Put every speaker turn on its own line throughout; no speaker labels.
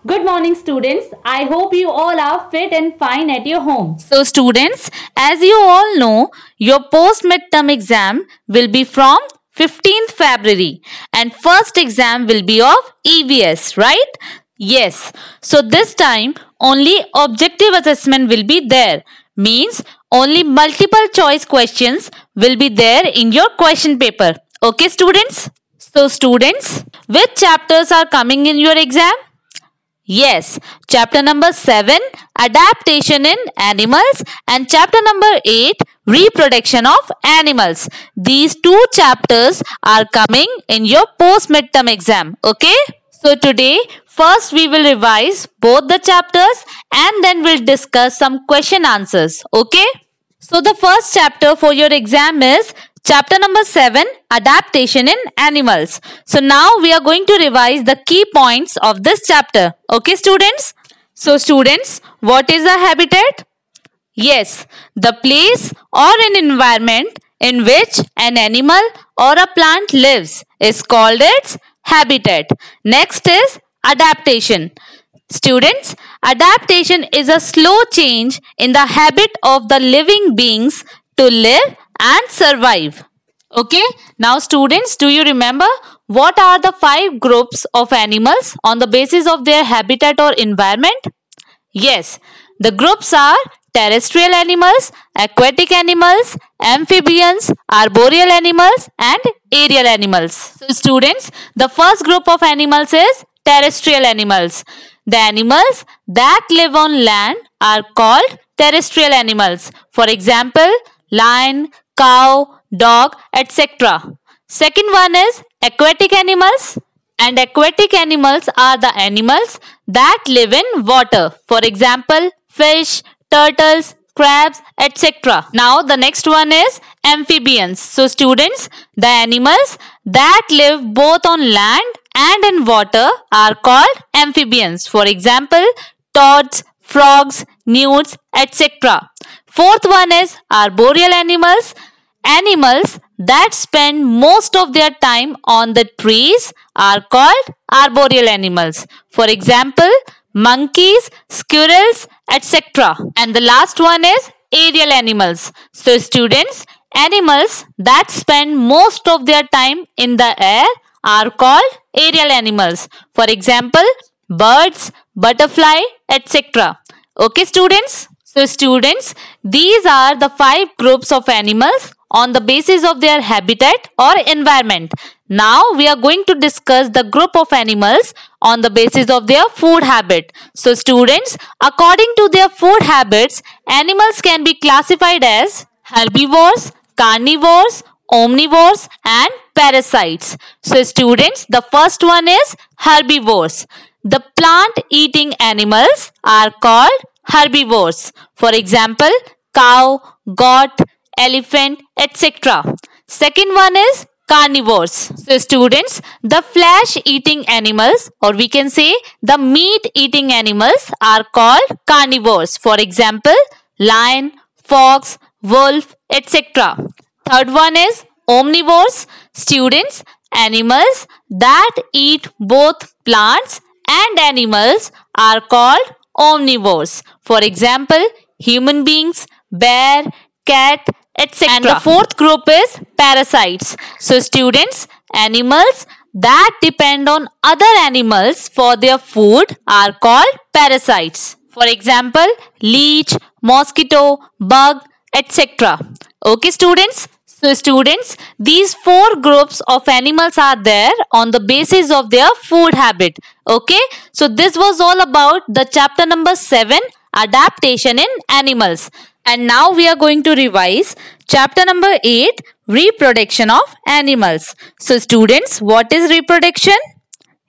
Good morning, students. I hope you all are fit and fine at your home.
So students, as you all know, your post-midterm exam will be from 15th February and first exam will be of EVS, right? Yes. So this time only objective assessment will be there. Means only multiple choice questions will be there in your question paper. Okay students? So students, which chapters are coming in your exam? Yes, chapter number 7, adaptation in animals, and chapter number 8, reproduction of animals. These two chapters are coming in your post-midterm exam. Okay? So today, first we will revise both the chapters and then we'll discuss some question answers. Okay? So the first chapter for your exam is chapter number 7, adaptation in animals. So now we are going to revise the key points of this chapter. Okay students? So students, what is a habitat? Yes, the place or an environment in which an animal or a plant lives is called its habitat. Next is adaptation. Students, adaptation is a slow change in the habit of the living beings to live and survive. Okay, now students, do you remember what are the 5 groups of animals on the basis of their habitat or environment? Yes, the groups are terrestrial animals, aquatic animals, amphibians, arboreal animals and aerial animals. So students, the first group of animals is terrestrial animals. The animals that live on land are called terrestrial animals. For example, lion, cow, dog, etc. Second one is aquatic animals. And aquatic animals are the animals that live in water. For example, fish, turtles, crabs, etc. Now the next one is amphibians. So students, the animals that live both on land and in water are called amphibians. For example, toads, frogs, newts, etc. Fourth one is arboreal animals. Animals that spend most of their time on the trees are called arboreal animals. For example, monkeys, squirrels, etc. And the last one is aerial animals. So students, animals that spend most of their time in the air are called aerial animals. For example, birds, butterfly, etc. Okay students? So students, these are the 5 groups of animals on the basis of their habitat or environment. Now we are going to discuss the group of animals on the basis of their food habit. So students, according to their food habits, animals can be classified as herbivores, carnivores, omnivores and parasites. So students, the first one is herbivores. The plant eating animals are called herbivores. For example, cow, goat, elephant, etc. Second one is carnivores. So students, the flesh eating animals, or we can say the meat eating animals, are called carnivores. For example, lion, fox, wolf, etc. Third one is omnivores. Students, animals that eat both plants and animals are called omnivores. For example, human beings, bear, cat, etc. And the fourth group is parasites. So students, animals that depend on other animals for their food are called parasites. For example, leech, mosquito, bug, etc. Okay students? So students, these 4 groups of animals are there on the basis of their food habit. Okay? So this was all about the chapter number 7, adaptation in animals. And now we are going to revise chapter number 8, reproduction of animals. So students, what is reproduction?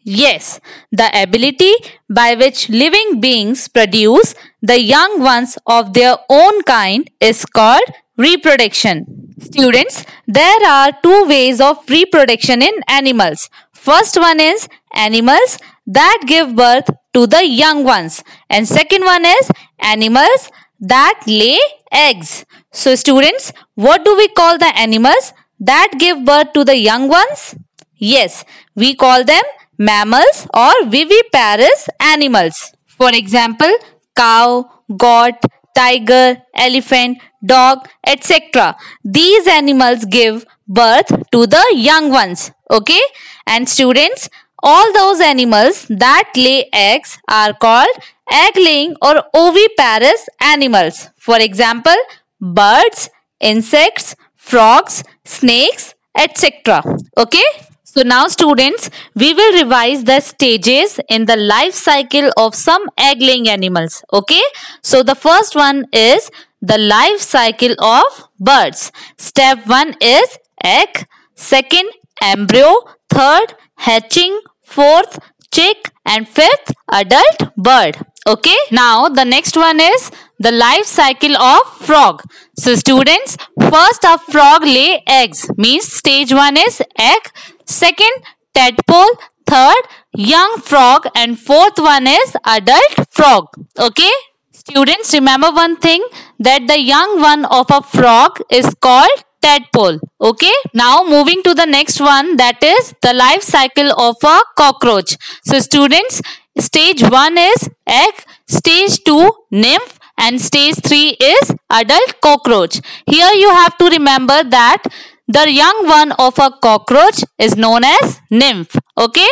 Yes, the ability by which living beings produce the young ones of their own kind is called reproduction. Students, there are 2 ways of reproduction in animals. First one is animals that give birth to the young ones. And second one is animals that lay eggs. So students, what do we call the animals that give birth to the young ones? Yes, we call them mammals or viviparous animals. For example, cow, goat, tiger, elephant, dog, etc. These animals give birth to the young ones. Okay? And students, all those animals that lay eggs are called egg-laying or oviparous animals. For example, birds, insects, frogs, snakes, etc. Okay? So now students, we will revise the stages in the life cycle of some egg-laying animals. Okay? So the first one is the life cycle of birds. Step 1 is egg, second embryo, third hatching, fourth chick, and fifth adult bird. Okay? Now the next one is the life cycle of frog. So students, first a frog lay eggs, means stage 1 is egg, second tadpole, third young frog, and fourth one is adult frog. Okay? Students, remember one thing, that the young one of a frog is called tadpole. Okay? Now moving to the next one, that is the life cycle of a cockroach. So students, stage 1 is egg, stage 2 nymph, and stage 3 is adult cockroach. Here you have to remember that the young one of a cockroach is known as nymph. Okay?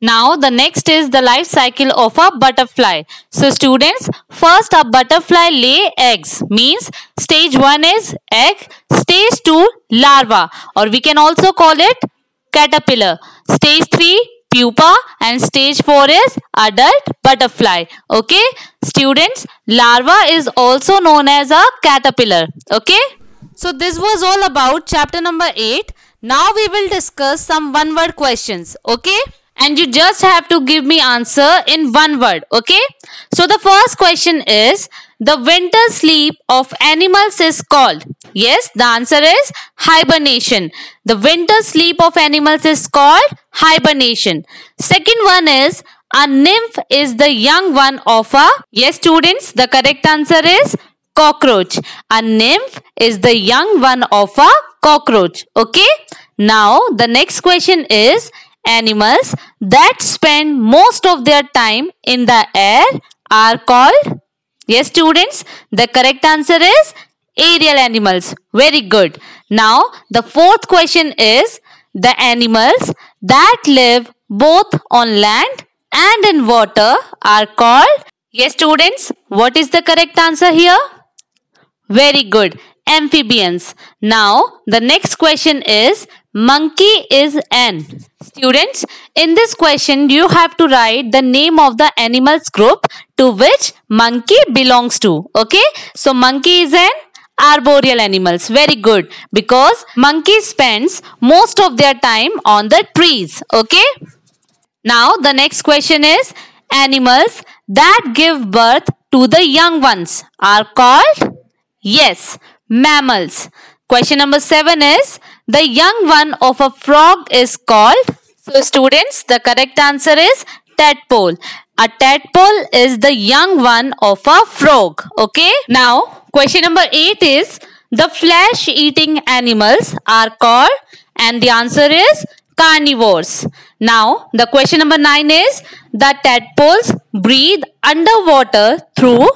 Now the next is the life cycle of a butterfly. So students, first a butterfly lay eggs, means stage 1 is egg, stage 2 larva, or we can also call it caterpillar, stage 3 pupa, and stage 4 is adult butterfly. Okay? Students, larva is also known as a caterpillar. Okay? So this was all about chapter number 8. Now we will discuss some one-word questions. Okay? And you just have to give me answer in one word. Okay? So the first question is, the winter sleep of animals is called. Yes, the answer is hibernation. The winter sleep of animals is called hibernation. Second one is, a nymph is the young one of a. Yes, students, the correct answer is cockroach. A nymph is the young one of a cockroach. Okay? Now the next question is, animals that spend most of their time in the air are called. Yes, students, the correct answer is aerial animals. Very good. Now the fourth question is, the animals that live both on land and in water are called. Yes, students, what is the correct answer here? Very good. Amphibians. Now the next question is, monkey is an. Students, in this question you have to write the name of the animals group to which monkey belongs to. Okay? So monkey is an arboreal animals. Very good. Because monkey spends most of their time on the trees. Okay? Now the next question is, animals that give birth to the young ones are called. Yes, mammals. Question number 7 is, the young one of a frog is called. So students, the correct answer is tadpole. A tadpole is the young one of a frog. Okay? Now, question number 8 is, the flesh-eating animals are called, and the answer is carnivores. Now, the question number 9 is, the tadpoles breathe underwater through.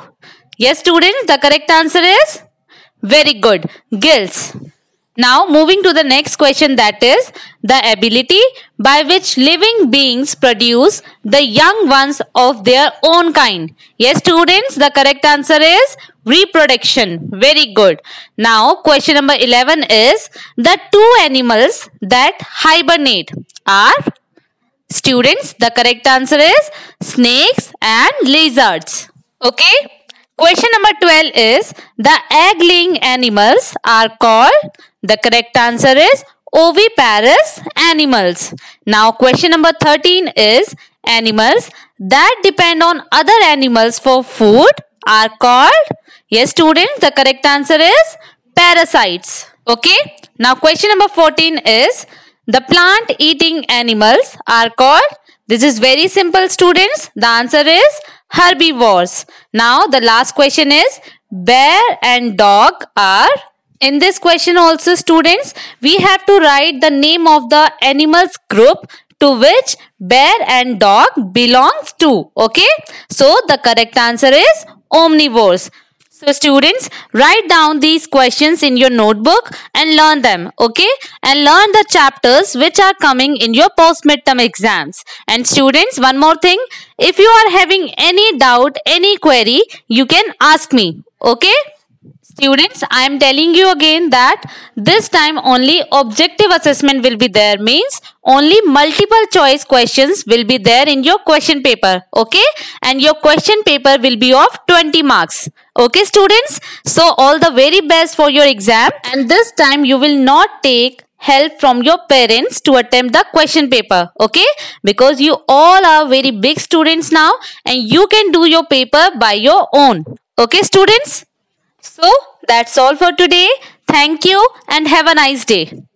Yes, students, the correct answer is very good, gills. Now, moving to the next question, that is the ability by which living beings produce the young ones of their own kind. Yes, students, the correct answer is reproduction. Very good. Now, question number 11 is, the two animals that hibernate are. Students, the correct answer is snakes and lizards. Okay? Question number 12 is, the egg-laying animals are called. The correct answer is oviparous animals. Now question number 13 is, animals that depend on other animals for food are called. Yes, students, the correct answer is parasites. Okay. Now question number 14 is, the plant-eating animals are called. This is very simple, students. The answer is herbivores. Now the last question is, bear and dog are. In this question also, students, we have to write the name of the animals group to which bear and dog belongs to. Okay, so the correct answer is omnivores. So students, write down these questions in your notebook and learn them, okay? And learn the chapters which are coming in your post-midterm exams. And students, one more thing, if you are having any doubt, any query, you can ask me, okay? Students, I am telling you again that this time only objective assessment will be there, means only multiple choice questions will be there in your question paper, okay? And your question paper will be of 20 marks. Okay students, so all the very best for your exam, and this time you will not take help from your parents to attempt the question paper, okay? Because you all are very big students now and you can do your paper by your own, okay students? So that's all for today. Thank you and have a nice day.